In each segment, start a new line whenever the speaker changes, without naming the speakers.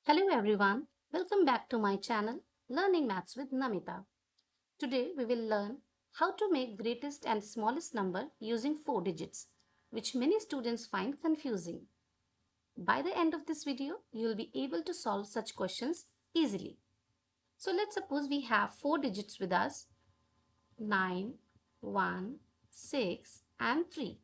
Hello everyone, welcome back to my channel Learning Maths with Namita. Today we will learn how to make greatest and smallest number using 4 digits, which many students find confusing. By the end of this video, you will be able to solve such questions easily. So let's suppose we have 4 digits with us: 9, 1, 6 and 3.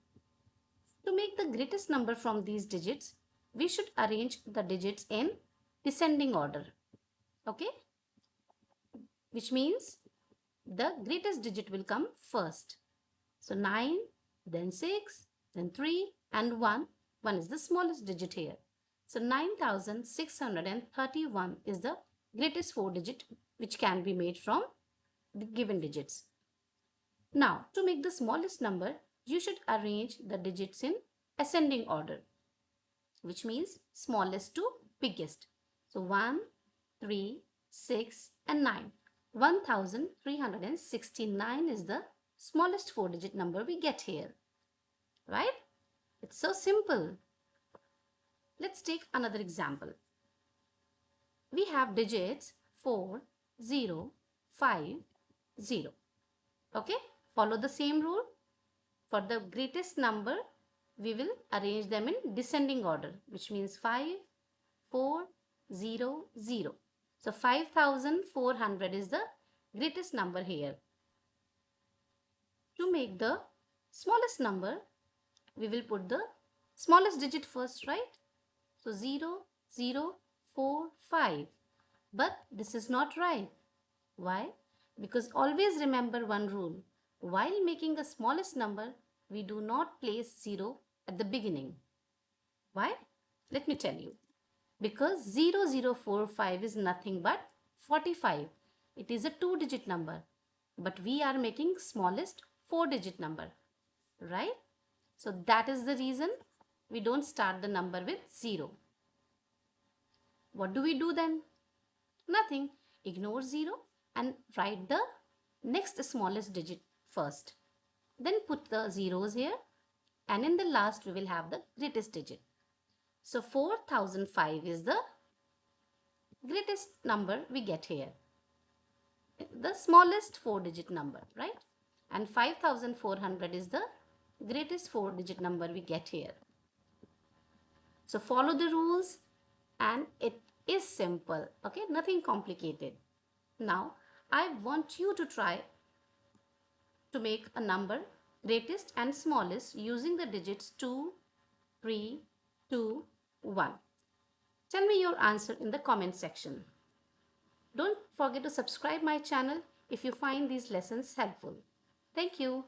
To make the greatest number from these digits, we should arrange the digits in descending order. Okay? Which means the greatest digit will come first. So 9, then 6, then 3 and 1. 1 is the smallest digit here. So 9631 is the greatest 4 digit which can be made from the given digits. Now to make the smallest number, you should arrange the digits in ascending order, which means smallest to biggest. So 1, 3, 6 and 9. 1369 is the smallest 4 digit number we get here. Right? It's so simple. Let's take another example. We have digits 4, 0, 5, 0. Okay? Follow the same rule. For the greatest number, we will arrange them in descending order, which means 5, 4, 0, 0. So 5400 is the greatest number here. To make the smallest number, we will put the smallest digit first, right? So 0, 0, 4, 5. But this is not right. Why? Because always remember one rule. While making the smallest number, we do not place 0 at the beginning. Why? Let me tell you. Because 0045 is nothing but 45. It is a 2-digit number. But we are making smallest 4-digit number. Right? So that is the reason we don't start the number with 0. What do we do then? Nothing. Ignore 0 and write the next smallest digit first. Then put the zeros here, and in the last we will have the greatest digit. So 4005 is the greatest number we get here. The smallest 4-digit number, right? And 5400 is the greatest 4-digit number we get here. So follow the rules and it is simple. Okay, nothing complicated. Now I want you to try to make a number greatest and smallest using the digits 2, 3, 2, 1. Tell me your answer in the comment section. Don't forget to subscribe my channel if you find these lessons helpful. Thank you.